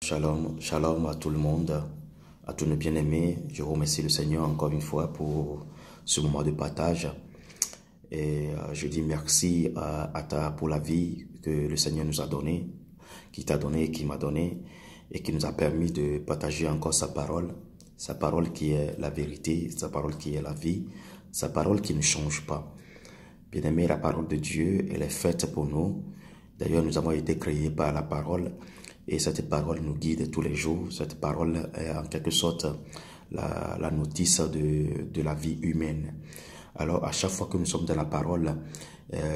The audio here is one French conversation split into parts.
Shalom, shalom à tout le monde, à tous nos bien-aimés. Je remercie le Seigneur encore une fois pour ce moment de partage. Et je dis merci pour la vie que le Seigneur nous a donnée, qui t'a donné, qui m'a donné, et qui nous a permis de partager encore sa parole qui est la vérité, sa parole qui est la vie, sa parole qui ne change pas. Bien-aimé, la parole de Dieu, elle est faite pour nous. D'ailleurs, nous avons été créés par la parole. Et cette parole nous guide tous les jours. Cette parole est en quelque sorte la notice de la vie humaine. Alors, à chaque fois que nous sommes dans la parole,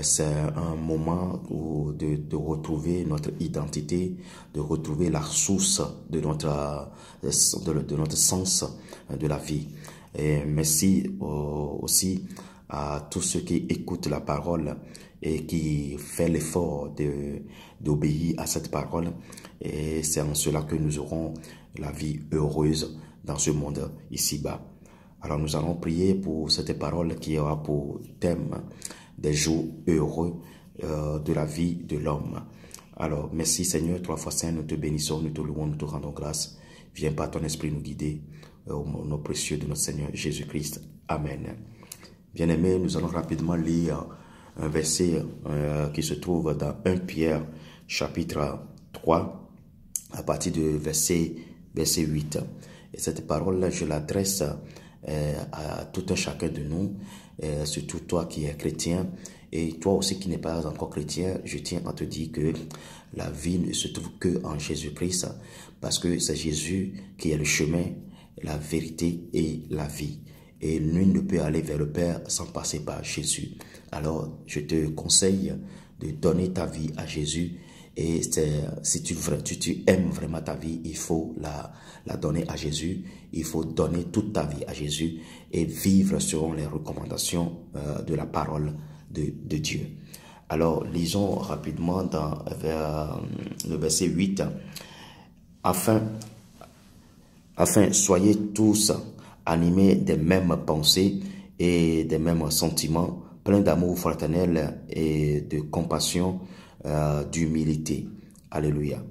c'est un moment de retrouver notre identité, de retrouver la source de notre sens de la vie. Et merci aussi à tous ceux qui écoutent la parole et qui fait l'effort d'obéir à cette parole. Et c'est en cela que nous aurons la vie heureuse dans ce monde ici-bas. Alors nous allons prier pour cette parole qui aura pour thème des jours heureux de la vie de l'homme. Alors merci Seigneur, 3 fois saint, nous te bénissons, nous te louons, nous te rendons grâce. Viens par ton esprit nous guider au nom précieux de notre Seigneur Jésus-Christ. Amen. Bien-aimés, nous allons rapidement lire un verset qui se trouve dans 1 Pierre chapitre 3 à partir de verset 8. Et cette parole, je l'adresse à tout un chacun de nous, surtout toi qui es chrétien et toi aussi qui n'es pas encore chrétien. Je tiens à te dire que la vie ne se trouve que en Jésus-Christ, parce que c'est Jésus qui est le chemin, la vérité et la vie. Et nul ne peut aller vers le Père sans passer par Jésus. Alors, je te conseille de donner ta vie à Jésus. Et si tu aimes vraiment ta vie, il faut la donner à Jésus. Il faut donner toute ta vie à Jésus et vivre selon les recommandations de la parole de Dieu. Alors, lisons rapidement vers le verset 8. Enfin, soyez tous animés des mêmes pensées et des mêmes sentiments, pleins d'amour fraternel et de compassion, d'humilité. Alléluia.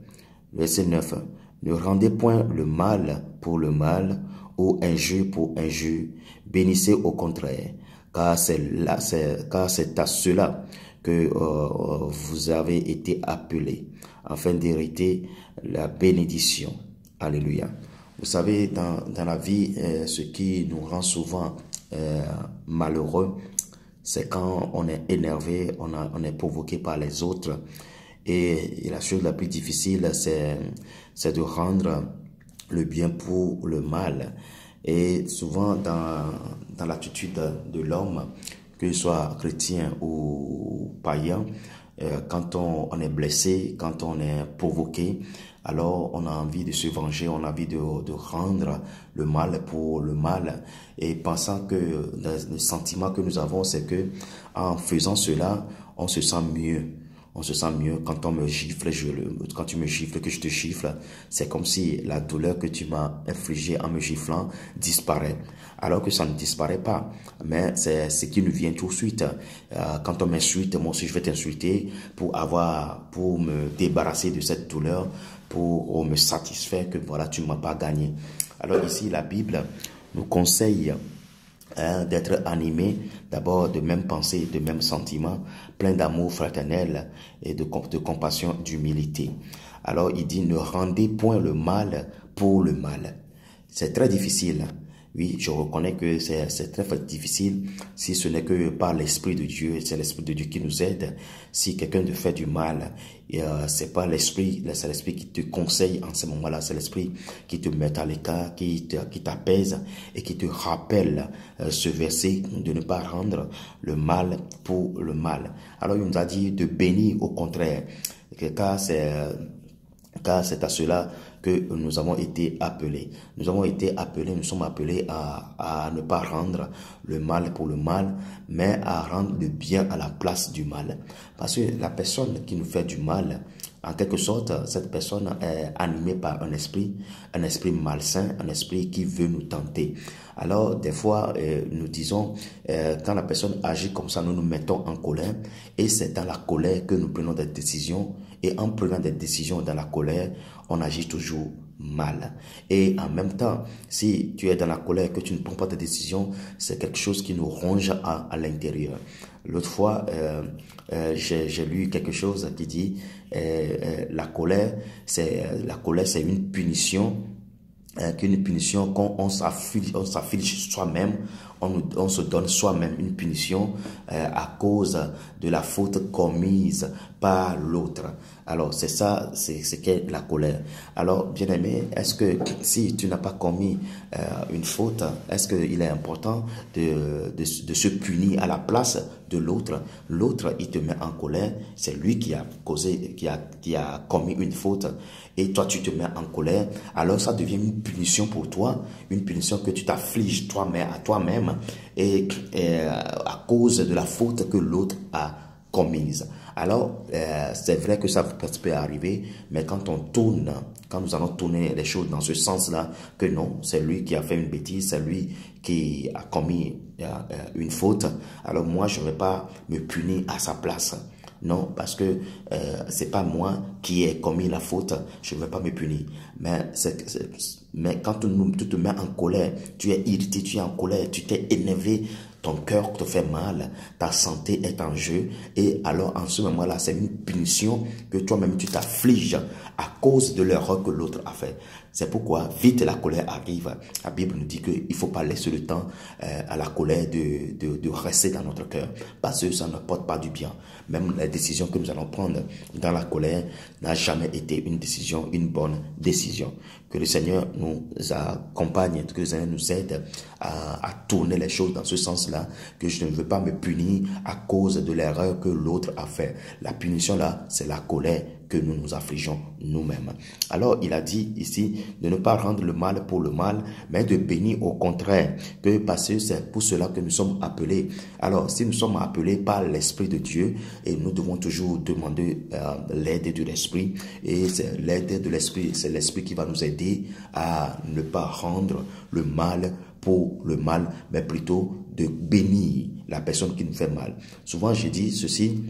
Verset 9. Ne rendez point le mal pour le mal ou injure pour injure. Bénissez au contraire, car c'est à cela que vous avez été appelés, afin d'hériter la bénédiction. Alléluia. Vous savez, dans la vie, ce qui nous rend souvent malheureux, c'est quand on est énervé, on est provoqué par les autres. Et la chose la plus difficile, c'est de rendre le bien pour le mal. Et souvent, dans l'attitude de l'homme, qu'il soit chrétien ou païen, quand on est blessé, quand on est provoqué, alors on a envie de se venger, on a envie de rendre le mal pour le mal, et pensant que le sentiment que nous avons, c'est que en faisant cela, on se sent mieux. On se sent mieux quand on me gifle, quand tu me gifles, que je te gifle, c'est comme si la douleur que tu m'as infligée en me giflant disparaît. Alors que ça ne disparaît pas, mais c'est ce qui nous vient tout de suite. Quand on m'insulte, moi aussi je vais t'insulter pour me débarrasser de cette douleur, pour me satisfaire que voilà, tu ne m'as pas gagné. Alors ici, la Bible nous conseille d'être animés d'abord de mêmes pensées, de mêmes sentiments, plein d'amour fraternel et de compassion, d'humilité. Alors il dit, ne rendez point le mal pour le mal. C'est très difficile. Oui, je reconnais que c'est très difficile si ce n'est que par l'Esprit de Dieu. C'est l'Esprit de Dieu qui nous aide. Si quelqu'un te fait du mal, c'est pas l'Esprit, c'est l'Esprit qui te conseille en ce moment-là. C'est l'Esprit qui te met à l'écart, qui t'apaise et qui te rappelle ce verset de ne pas rendre le mal pour le mal. Alors il nous a dit de bénir au contraire, car c'est à cela que nous avons été appelés. Nous sommes appelés à ne pas rendre le mal pour le mal, mais à rendre le bien à la place du mal. Parce que la personne qui nous fait du mal, En quelque sorte, cette personne est animée par un esprit malsain, un esprit qui veut nous tenter. Alors, des fois, nous disons, quand la personne agit comme ça, nous nous mettons en colère, et c'est dans la colère que nous prenons des décisions, et en prenant des décisions dans la colère, on agit toujours mal. Et en même temps, si tu es dans la colère, que tu ne prends pas de décision, c'est quelque chose qui nous ronge à l'intérieur. L'autre fois, j'ai lu quelque chose qui dit la colère, c'est une punition. Qu'une punition quand on s'afflige soi-même, on se donne soi-même une punition à cause de la faute commise par l'autre. Alors c'est ça, c'est ce qu'est la colère. Alors bien aimé, est-ce que si tu n'as pas commis une faute, est-ce qu'il est important de se punir à la place de l'autre? L'autre, il te met en colère, c'est lui qui a causé, qui a commis une faute, et toi tu te mets en colère. Alors ça devient une punition pour toi, une punition que tu t'affliges toi-même à toi-même, et à cause de la faute que l'autre a commise. Alors, c'est vrai que ça peut arriver, mais quand nous allons tourner les choses dans ce sens-là, que non, c'est lui qui a fait une bêtise, c'est lui qui a commis une faute, alors moi, je ne vais pas me punir à sa place. Non, parce que c'est pas moi qui ai commis la faute, je ne vais pas me punir. Mais quand tu te mets en colère, tu es irrité, tu es en colère, tu t'es énervé, ton cœur te fait mal, ta santé est en jeu, et alors en ce moment-là, c'est une punition que toi-même tu t'affliges à cause de l'erreur que l'autre a fait. C'est pourquoi vite la colère arrive. La Bible nous dit qu'il ne faut pas laisser le temps à la colère de rester dans notre cœur, parce que ça ne porte pas du bien. Même la décision que nous allons prendre dans la colère n'a jamais été une bonne décision. Que le Seigneur nous accompagne, que le Seigneur nous aide à tourner les choses dans ce sens-là, que je ne veux pas me punir à cause de l'erreur que l'autre a fait. La punition là, c'est la colère que nous nous affligeons nous-mêmes. Alors, il a dit ici de ne pas rendre le mal pour le mal, mais de bénir au contraire, que parce que c'est pour cela que nous sommes appelés. Alors, si nous sommes appelés par l'Esprit de Dieu, et nous devons toujours demander l'aide de l'Esprit, et c'est l'aide de l'Esprit, c'est l'Esprit qui va nous aider à ne pas rendre le mal pour le mal, mais plutôt de bénir la personne qui nous fait mal. Souvent, je dis ceci: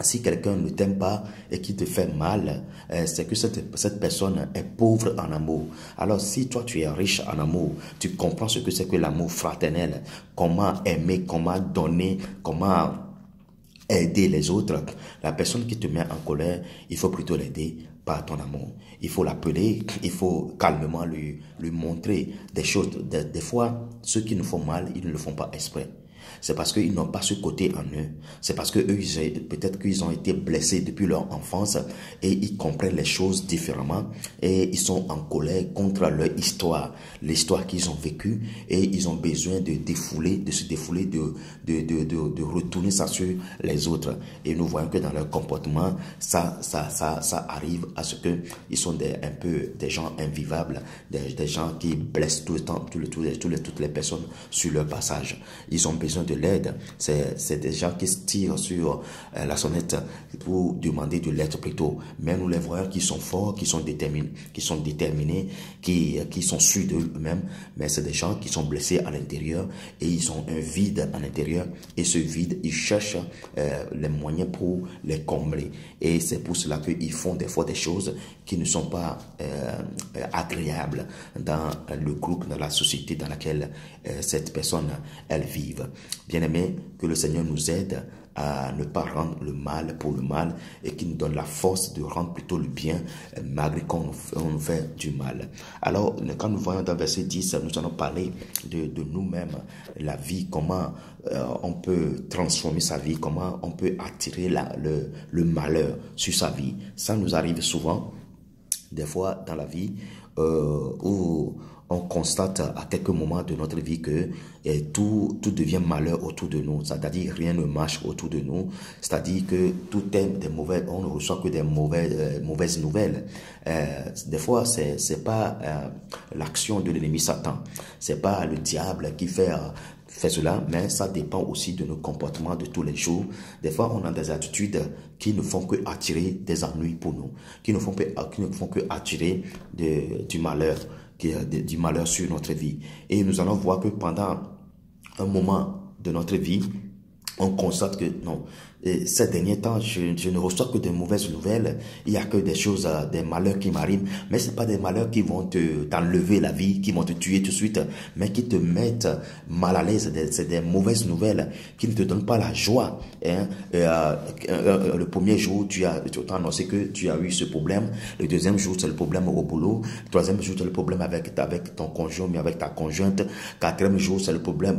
si quelqu'un ne t'aime pas et qui te fait mal, c'est que cette personne est pauvre en amour. Alors si toi tu es riche en amour, tu comprends ce que c'est que l'amour fraternel, comment aimer, comment donner, comment aider les autres. La personne qui te met en colère, il faut plutôt l'aider par ton amour. Il faut l'appeler, il faut calmement lui montrer des choses. Des fois, ceux qui nous font mal, ils ne le font pas exprès. C'est parce qu'ils n'ont pas ce côté en eux. C'est parce que eux, peut-être qu'ils ont été blessés depuis leur enfance et ils comprennent les choses différemment et ils sont en colère contre leur histoire, l'histoire qu'ils ont vécue, et ils ont besoin de se défouler, de retourner ça sur les autres. Et nous voyons que dans leur comportement, ça arrive à ce que ils sont un peu des gens invivables, des gens qui blessent tout le temps, toutes les personnes sur leur passage. Ils ont besoin de l'aide. C'est des gens qui se tirent sur la sonnette pour demander de l'aide plutôt. Mais nous les voyons qui sont forts, qui sont déterminés, qui sont sûrs d'eux-mêmes. Mais c'est des gens qui sont blessés à l'intérieur et ils ont un vide à l'intérieur. Et ce vide, ils cherchent les moyens pour les combler. Et c'est pour cela qu'ils font des fois des choses qui ne sont pas agréables dans le groupe, dans la société dans laquelle cette personne, elle vive. Bien-aimés, que le Seigneur nous aide à ne pas rendre le mal pour le mal et qu'il nous donne la force de rendre plutôt le bien malgré qu'on nous fait du mal. Alors, quand nous voyons dans verset 10, nous allons parler de nous-mêmes, la vie, comment on peut transformer sa vie, comment on peut attirer le malheur sur sa vie. Ça nous arrive souvent, des fois dans la vie, où on constate à quelques moments de notre vie que tout devient malheur autour de nous. C'est-à-dire rien ne marche autour de nous. C'est-à-dire que tout est des mauvaises, on ne reçoit que des mauvaises nouvelles. Des fois, c'est pas l'action de l'ennemi Satan. C'est pas le diable qui fait fait cela, mais ça dépend aussi de nos comportements de tous les jours. Des fois, on a des attitudes qui ne font que attirer des ennuis pour nous, qui ne font que attirer du malheur, du malheur sur notre vie. Et nous allons voir que pendant un moment de notre vie, on constate que non, ces derniers temps, je ne reçois que de mauvaises nouvelles. Il n'y a que des choses, des malheurs qui m'arrivent. Mais ce n'est pas des malheurs qui vont t'enlever la vie, qui vont te tuer tout de suite, mais qui te mettent mal à l'aise. C'est des mauvaises nouvelles qui ne te donnent pas la joie. Hein. Le premier jour, tu as annoncé que tu as eu ce problème. Le deuxième jour, c'est le problème au boulot. Le troisième jour, c'est le problème avec ton conjoint, mais avec ta conjointe. Quatrième jour, c'est le problème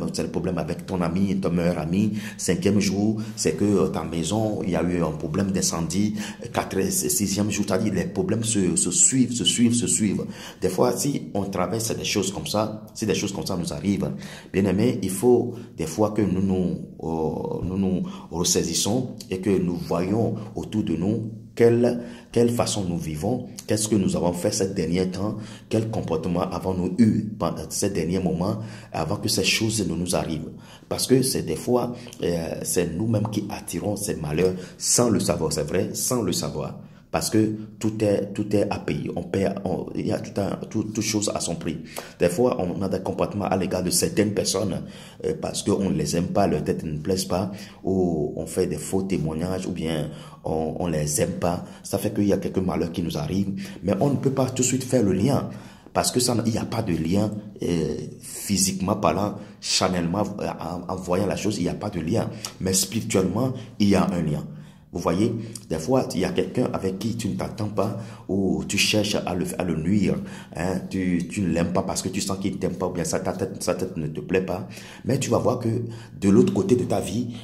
avec ton ami, ton meilleur ami. Cinquième jour, c'est que ta maison, il y a eu un problème d'incendie. Sixième jour, c'est-à-dire les problèmes se suivent. Des fois, si on traverse des choses comme ça, si des choses comme ça nous arrivent, bien aimé, il faut des fois que nous ressaisissons et que nous voyons autour de nous quelle façon nous vivons, qu'est-ce que nous avons fait ces derniers temps, quel comportement avons-nous eu pendant ces derniers moments avant que ces choses ne nous arrivent. Parce que c'est des fois, c'est nous-mêmes qui attirons ces malheurs sans le savoir, c'est vrai, sans le savoir. Parce que tout est à payer. Il y a toute chose à son prix. Des fois, on a des comportements à l'égard de certaines personnes parce qu'on ne les aime pas, leur tête ne plaise pas, ou on fait des faux témoignages, ou bien on les aime pas. Ça fait qu'il y a quelques malheurs qui nous arrivent, mais on ne peut pas tout de suite faire le lien. Parce que il n'y a pas de lien physiquement parlant, charnellement, en voyant la chose, il n'y a pas de lien. Mais spirituellement, il y a un lien. Vous voyez, des fois, il y a quelqu'un avec qui tu ne t'attends pas ou tu cherches à le nuire. Hein, tu ne l'aimes pas parce que tu sens qu'il ne t'aime pas ou bien sa tête ne te plaît pas. Mais tu vas voir que de l'autre côté de ta vie,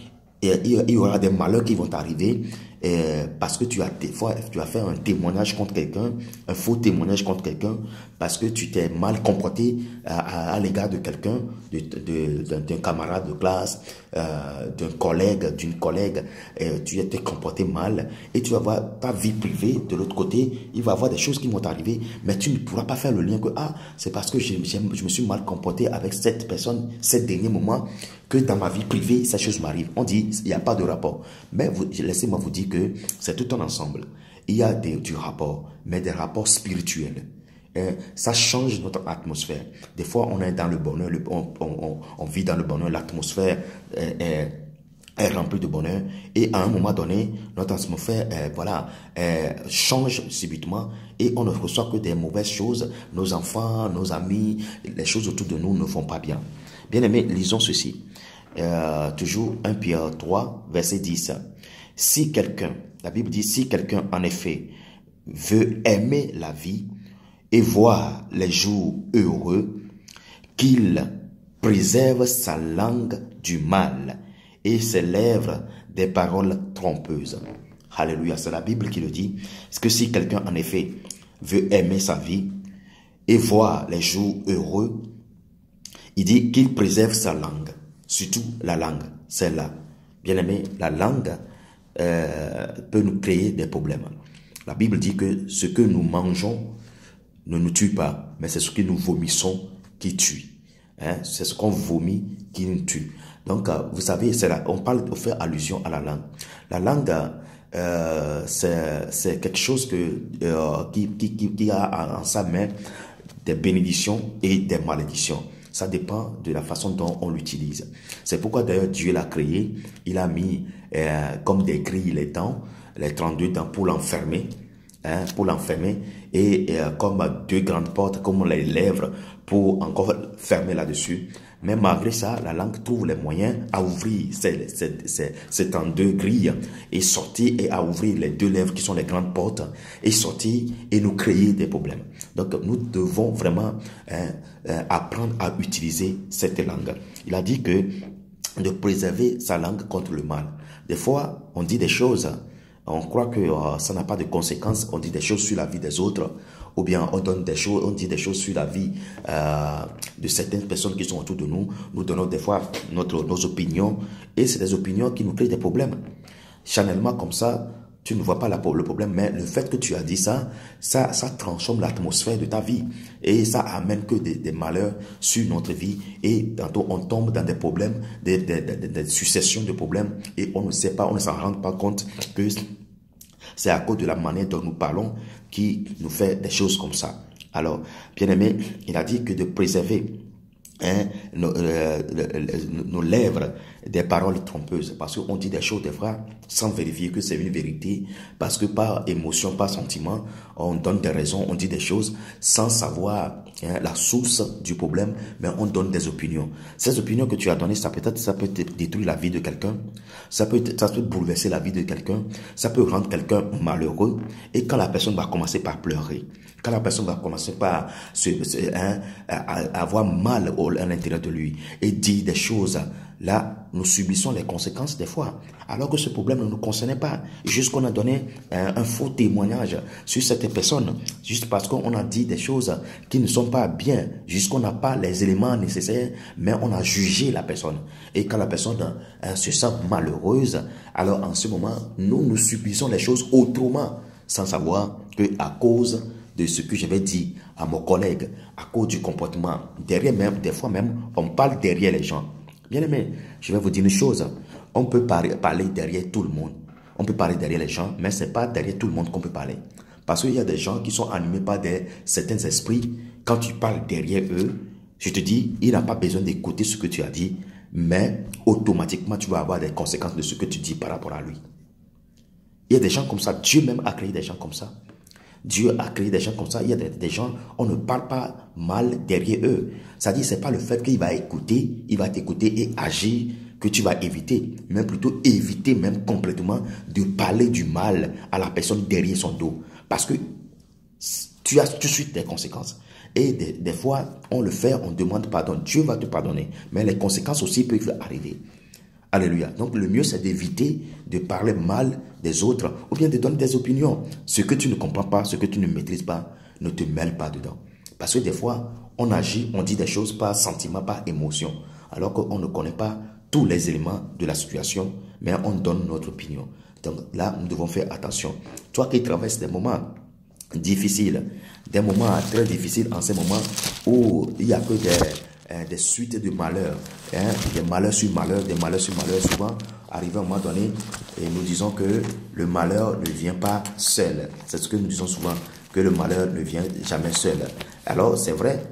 il y aura des malheurs qui vont t'arriver parce que tu as fait un témoignage contre quelqu'un, un faux témoignage contre quelqu'un, parce que tu t'es mal comporté à l'égard de quelqu'un, d'un camarade de classe, d'un collègue, d'une collègue, tu t'es comporté mal et tu vas voir ta vie privée de l'autre côté, il va y avoir des choses qui vont t'arriver, mais tu ne pourras pas faire le lien que c'est parce que je me suis mal comporté avec cette personne, ces derniers moments, que dans ma vie privée, ces choses m'arrivent. On dit, il n'y a pas de rapport. Mais laissez-moi vous dire que c'est tout un ensemble. Il y a du rapport, mais des rapports spirituels. Ça change notre atmosphère. Des fois, on est dans le bonheur, on vit dans le bonheur, l'atmosphère est remplie de bonheur. Et à un moment donné, notre atmosphère change subitement et on ne reçoit que des mauvaises choses. Nos enfants, nos amis, les choses autour de nous ne vont pas bien. Bien aimé, lisons ceci. Toujours 1 Pierre 3, verset 10. Si quelqu'un, la Bible dit, si quelqu'un en effet veut aimer la vie et voir les jours heureux, qu'il préserve sa langue du mal et ses lèvres des paroles trompeuses. Alléluia, c'est la Bible qui le dit. Est-ce que si quelqu'un en effet veut aimer sa vie et voir les jours heureux, il dit qu'il préserve sa langue, surtout la langue, celle-là. Bien aimé, la langue peut nous créer des problèmes. La Bible dit que ce que nous mangeons ne nous tue pas, mais c'est ce que nous vomissons qui tue. Hein? C'est ce qu'on vomit qui nous tue. Donc, vous savez, on fait allusion à la langue. La langue, c'est quelque chose qui a en sa main des bénédictions et des malédictions. Ça dépend de la façon dont on l'utilise. C'est pourquoi d'ailleurs Dieu l'a créé. Il a mis comme des grilles les dents, les 32 dents pour l'enfermer. Et comme deux grandes portes, comme les lèvres pour encore fermer là-dessus. Mais malgré ça, la langue trouve les moyens à ouvrir ces 32 grilles et sortir et à ouvrir les deux lèvres qui sont les grandes portes et sortir et nous créer des problèmes. Donc nous devons vraiment apprendre à utiliser cette langue. Il a dit que de préserver sa langue contre le mal. Des fois, on dit des choses, on croit que ça n'a pas de conséquences, on dit des choses sur la vie des autres, ou bien on dit des choses sur la vie de certaines personnes qui sont autour de nous. Nous donnons des fois nos opinions, et c'est des opinions qui nous créent des problèmes. Charnellement comme ça, Tu ne vois pas le problème, mais le fait que tu as dit ça, ça transforme l'atmosphère de ta vie. Et ça amène que des malheurs sur notre vie. Et tantôt, on tombe dans des problèmes, des successions de problèmes. Et on ne sait pas, on ne s'en rend pas compte que c'est à cause de la manière dont nous parlons qui nous fait des choses comme ça. Alors, bien aimé, il a dit que de préserver nos lèvres des paroles trompeuses, parce qu'on dit des choses des fois sans vérifier que c'est une vérité, parce que par émotion, par sentiment, on donne des raisons, on dit des choses sans savoir la source du problème, mais on donne des opinions. Ces opinions que tu as données, ça peut détruire la vie de quelqu'un, ça peut bouleverser la vie de quelqu'un, ça peut rendre quelqu'un malheureux, et quand la personne va commencer par pleurer, quand la personne va commencer par avoir mal à l'intérieur de lui et dire des choses, là, nous subissons les conséquences des fois. Alors que ce problème ne nous concernait pas. Jusqu'on a donné un faux témoignage sur cette personne. Juste parce qu'on a dit des choses qui ne sont pas bien. Jusqu'on n'a pas les éléments nécessaires, mais on a jugé la personne. Et quand la personne se sent malheureuse, alors en ce moment, nous subissons les choses autrement, sans savoir qu'à cause de ce que je vais dire à mon collègue, à cause du comportement, derrière même, des fois même, on parle derrière les gens. Bien aimé, je vais vous dire une chose, on peut parler derrière tout le monde, on peut parler derrière les gens, mais ce n'est pas derrière tout le monde qu'on peut parler. Parce qu'il y a des gens qui sont animés par certains esprits, quand tu parles derrière eux, je te dis, il n'a pas besoin d'écouter ce que tu as dit, mais automatiquement tu vas avoir des conséquences de ce que tu dis par rapport à lui. Il y a des gens comme ça, Dieu même a créé des gens comme ça. Dieu a créé des gens comme ça. Il y a des gens, on ne parle pas mal derrière eux. C'est-à-dire, c'est pas le fait qu'il va t'écouter et agir que tu vas éviter, mais plutôt éviter même complètement de parler du mal à la personne derrière son dos. Parce que tu as tout de suite des conséquences. Et des fois, on le fait, on demande pardon. Dieu va te pardonner. Mais les conséquences aussi peuvent arriver. Alléluia. Donc le mieux, c'est d'éviter de parler mal des autres ou bien de donner des opinions. Ce que tu ne comprends pas, ce que tu ne maîtrises pas, ne te mêle pas dedans. Parce que des fois, on agit, on dit des choses par sentiment, par émotion, alors qu'on ne connaît pas tous les éléments de la situation, mais on donne notre opinion. Donc là, nous devons faire attention. Toi qui traverses des moments difficiles, des moments très difficiles en ces moments où il n'y a que des suites de malheurs, des malheurs sur malheurs, des malheurs sur malheurs, souvent arrivé à un moment donné, et nous disons que le malheur ne vient pas seul. C'est ce que nous disons souvent, que le malheur ne vient jamais seul. Alors c'est vrai,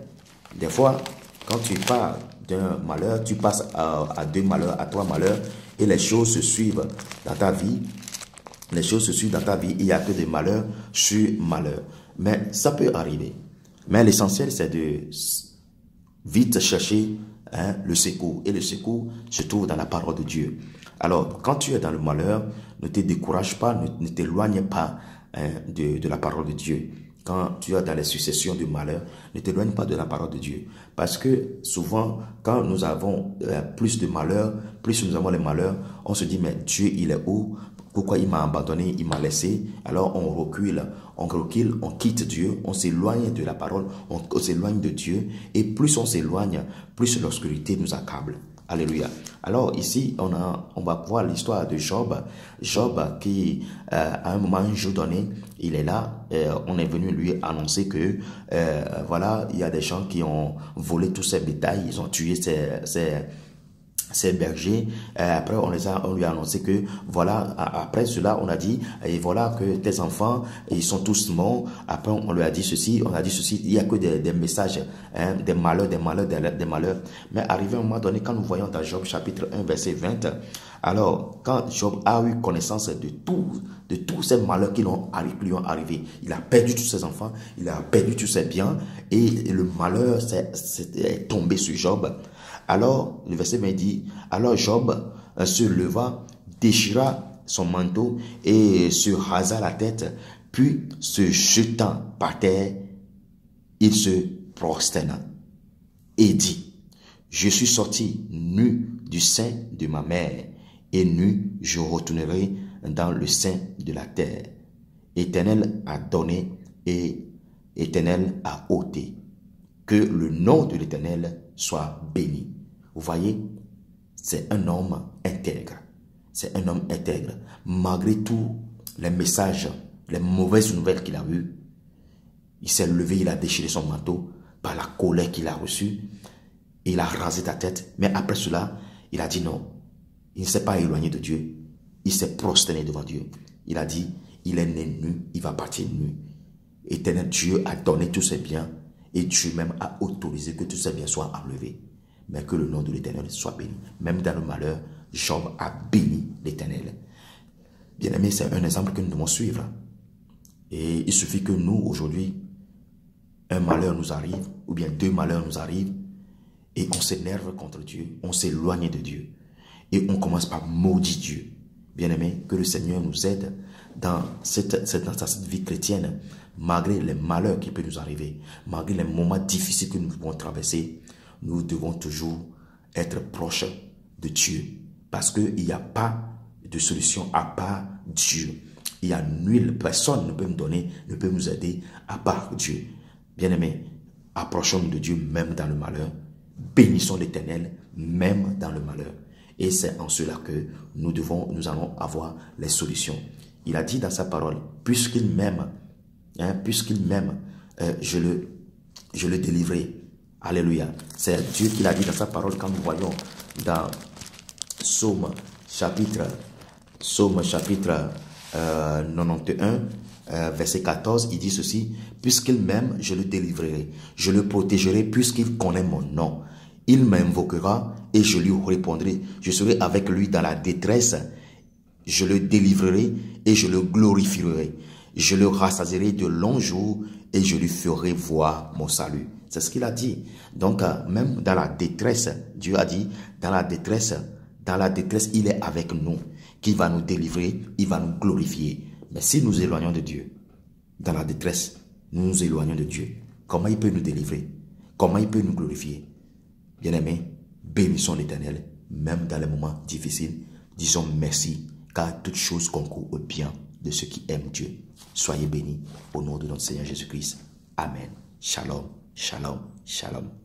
des fois, quand tu pars d'un malheur, tu passes à deux malheurs, à trois malheurs, et les choses se suivent dans ta vie. Les choses se suivent dans ta vie, il n'y a que des malheurs sur malheurs. Mais ça peut arriver. Mais l'essentiel, c'est de vite chercher le secours. Et le secours se trouve dans la parole de Dieu. Alors, quand tu es dans le malheur, ne te décourage pas, ne t'éloigne pas de la parole de Dieu. Quand tu es dans les successions de malheur, ne t'éloigne pas de la parole de Dieu. Parce que souvent, quand nous avons plus de malheur, plus nous avons les malheurs, on se dit, mais Dieu, il est où? Pourquoi il m'a abandonné, il m'a laissé? Alors on recule, on quitte Dieu, on s'éloigne de la parole, on s'éloigne de Dieu. Et plus on s'éloigne, plus l'obscurité nous accable. Alléluia. Alors ici, on va voir l'histoire de Job. Job qui, à un moment, un jour donné, il est là. On est venu lui annoncer que, voilà, il y a des gens qui ont volé tous ses bétails, ils ont tué ses bergers. Après, on lui a annoncé que, voilà, après cela, on a dit, et voilà que tes enfants, ils sont tous morts. Après, on lui a dit ceci, il n'y a que des messages, des malheurs. Mais arrivé à un moment donné, quand nous voyons dans Job chapitre 1, verset 20, alors, quand Job a eu connaissance de tous ces malheurs qui lui ont arrivé, il a perdu tous ses enfants, il a perdu tous ses biens, et le malheur est tombé sur Job. Alors, le verset 20 dit, alors Job se leva, déchira son manteau et se rasa la tête, puis se jetant par terre, il se prosterna et dit, je suis sorti nu du sein de ma mère, et nu je retournerai dans le sein de la terre. Éternel a donné et Éternel a ôté. Que le nom de l'Éternel soit béni. Vous voyez, c'est un homme intègre. C'est un homme intègre. Malgré tout les messages, les mauvaises nouvelles qu'il a eues, il s'est levé, il a déchiré son manteau par la colère qu'il a reçue. Et il a rasé ta tête. Mais après cela, il a dit non. Il ne s'est pas éloigné de Dieu. Il s'est prosterné devant Dieu. Il a dit, il est né nu, il va partir nu. Éternel Dieu a donné tous ses biens et Dieu même a autorisé que tous ses biens soient enlevés. Mais que le nom de l'Éternel soit béni. Même dans le malheur, Job a béni l'Éternel. Bien-aimé, c'est un exemple que nous devons suivre. Et il suffit que nous, aujourd'hui, un malheur nous arrive, ou bien deux malheurs nous arrivent, et on s'énerve contre Dieu, on s'éloigne de Dieu, et on commence par maudire Dieu. Bien-aimé, que le Seigneur nous aide dans cette vie chrétienne, malgré les malheurs qui peuvent nous arriver, malgré les moments difficiles que nous devons traverser, nous devons toujours être proches de Dieu, parce qu'il n'y a pas de solution à part Dieu. Il y a nulle personne ne peut nous donner, ne peut nous aider à part Dieu. Bien-aimés, approchons-nous de Dieu même dans le malheur. Bénissons l'Éternel même dans le malheur. Et c'est en cela que nous allons avoir les solutions. Il a dit dans sa parole, puisqu'il m'aime, je le délivrerai. Alléluia. C'est Dieu qui l'a dit dans sa parole quand nous voyons dans Psaume chapitre 91, verset 14, il dit ceci, puisqu'il m'aime, je le délivrerai, je le protégerai puisqu'il connaît mon nom. Il m'invoquera et je lui répondrai. Je serai avec lui dans la détresse, je le délivrerai et je le glorifierai. Je le rassasierai de longs jours et je lui ferai voir mon salut. C'est ce qu'il a dit. Donc, même dans la détresse, Dieu a dit, dans la détresse, il est avec nous, qui va nous délivrer, il va nous glorifier. Mais si nous éloignons de Dieu, dans la détresse, nous nous éloignons de Dieu. Comment il peut nous délivrer? Comment il peut nous glorifier? Bien-aimés, bénissons l'Éternel, même dans les moments difficiles. Disons merci, car toute chose concourt au bien de ceux qui aiment Dieu. Soyez bénis au nom de notre Seigneur Jésus-Christ. Amen. Shalom, shalom, shalom.